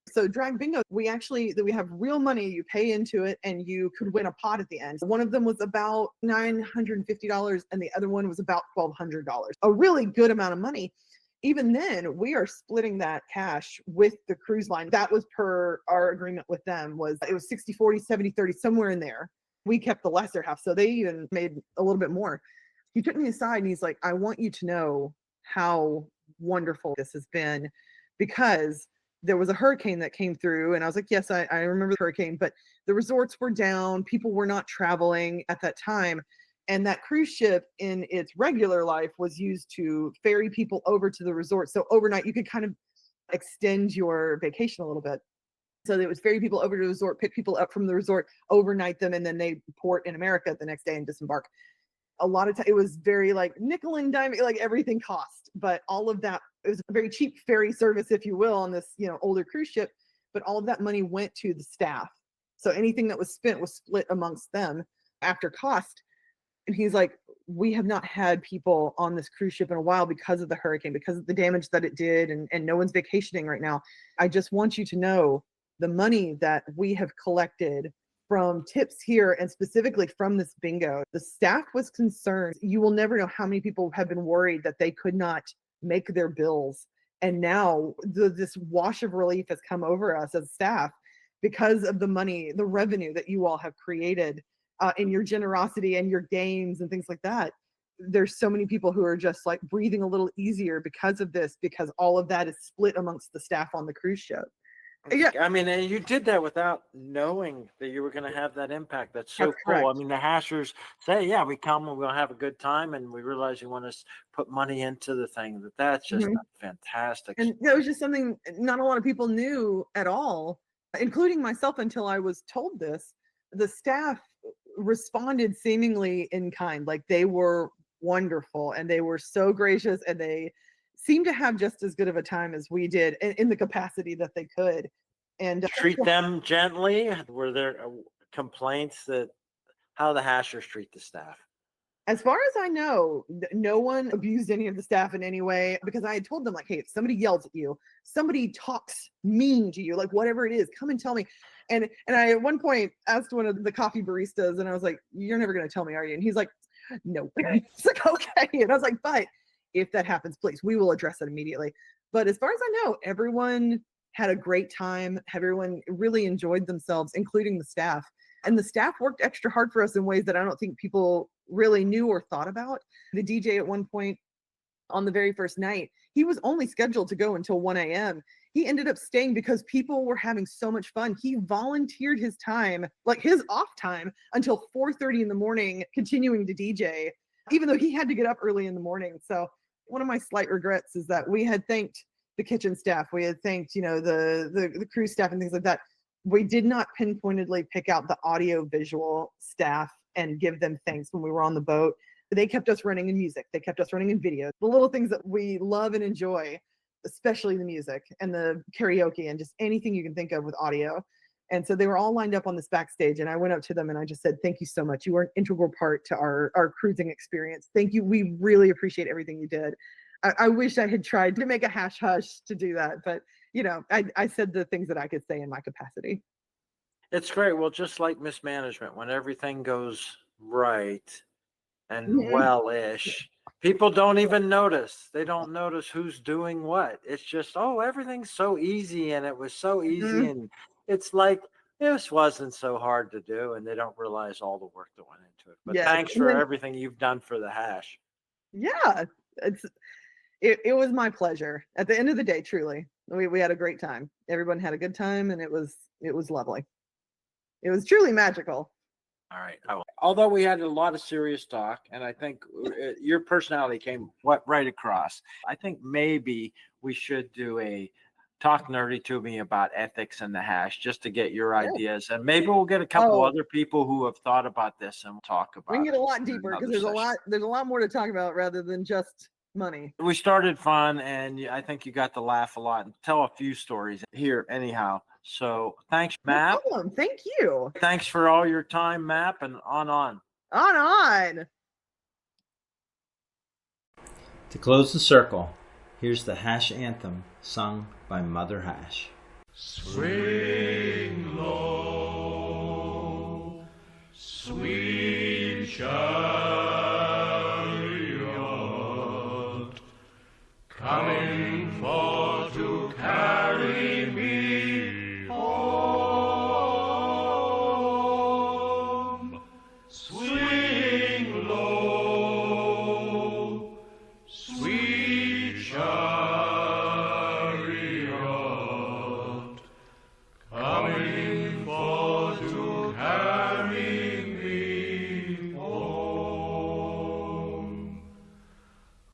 So drag bingo, we have real money. You pay into it and you could win a pot at the end. One of them was about $950 and the other one was about $1,200. A really good amount of money. Even then, we are splitting that cash with the cruise line. That was per our agreement with them. It was 60-40, 70-30, somewhere in there. We kept the lesser half, so they even made a little bit more. He took me aside and he's like, "I want you to know how wonderful this has been, because there was a hurricane that came through." And I was like, "Yes, I remember the hurricane, but the resorts were down. People were not traveling at that time. And that cruise ship in its regular life was used to ferry people over to the resort. So overnight, you could kind of extend your vacation a little bit. So it was ferry people over to the resort, pick people up from the resort, overnight them, and then they port in America the next day and disembark. A lot of time, it was very like nickel and dime, like everything cost. But all of that, it was a very cheap ferry service, if you will, on this older cruise ship. but all of that money went to the staff. So anything that was spent was split amongst them after cost. And he's like, we have not had people on this cruise ship in a while because of the hurricane, because of the damage that it did, and no one's vacationing right now. I just want you to know the money that we have collected from tips here and specifically from this bingo, the staff was concerned. You will never know how many people have been worried that they could not make their bills. And now this wash of relief has come over us as staff because of the money, the revenue that you all have created in your generosity and your games and things like that. There's so many people who are just like breathing a little easier because of this, because all of that is split amongst the staff on the cruise ship. Yeah, I mean, and you did that without knowing that you were going to have that impact. That's so That's cool. I correct. mean, the hashers say, yeah, we come and we'll have a good time, and we realize you want to put money into the thing. That's just Mhm. fantastic. And that was just something not a lot of people knew at all, including myself, until I was told this. The staff responded seemingly in kind, like they were wonderful and they were so gracious, and they seemed to have just as good of a time as we did in the capacity that they could. And Treat them gently. Were there complaints that how the hashers treat the staff? as far as I know, no one abused any of the staff in any way, because I had told them, like, hey, if somebody yells at you, somebody talks mean to you, like whatever it is, come and tell me. And I at one point asked one of the coffee baristas, and I was like, you're never going to tell me, are you? And he's like, no. It's like, okay. And I was like, but if that happens, please, we will address it immediately. But as far as I know, everyone had a great time. Everyone really enjoyed themselves, including the staff. And the staff worked extra hard for us in ways that I don't think people really knew or thought about. The DJ at one point on the very first night, he was only scheduled to go until 1 a.m. He ended up staying because people were having so much fun. He volunteered his time, like his off time, until 4:30 in the morning, continuing to DJ, even though he had to get up early in the morning. So one of my slight regrets is that we had thanked the kitchen staff, we had thanked, the cruise staff and things like that. We did not pinpointedly pick out the audio visual staff and give them thanks when we were on the boat. They kept us running in music. They kept us running in video. The little things that we love and enjoy, especially the music and the karaoke and just anything you can think of with audio. And so they were all lined up on this backstage, and I went up to them and I just said, thank you so much. You were an integral part to our cruising experience. Thank you. We really appreciate everything you did. I wish I had tried to make a hash hush to do that, but I said the things that I could say in my capacity. It's great. Well, just like mismanagement, when everything goes right and well-ish, people don't even notice. They don't notice who's doing what. It's just, oh, everything's so easy, and it was so easy, and it's like this wasn't so hard to do, and they don't realize all the work that went into it. But Yes. thanks for everything you've done for the hash. Yeah, it was my pleasure. At the end of the day, truly, we had a great time. Everyone had a good time, and it was lovely. It was truly magical. All right. Although we had a lot of serious talk, and I think your personality came right across. I think maybe we should do a talk nerdy to me about ethics and the hash, just to get your ideas, and maybe we'll get a couple other people who have thought about this and we'll talk about. We can get a lot deeper because there's a lot more to talk about rather than just money. We started fun, and I think you got to laugh a lot and tell a few stories here anyhow. So thanks, Map. No problem. Thank you. Thanks for all your time, Map, and on. On. To close the circle, here's the Hash Anthem sung by Mother Hash. Swing low.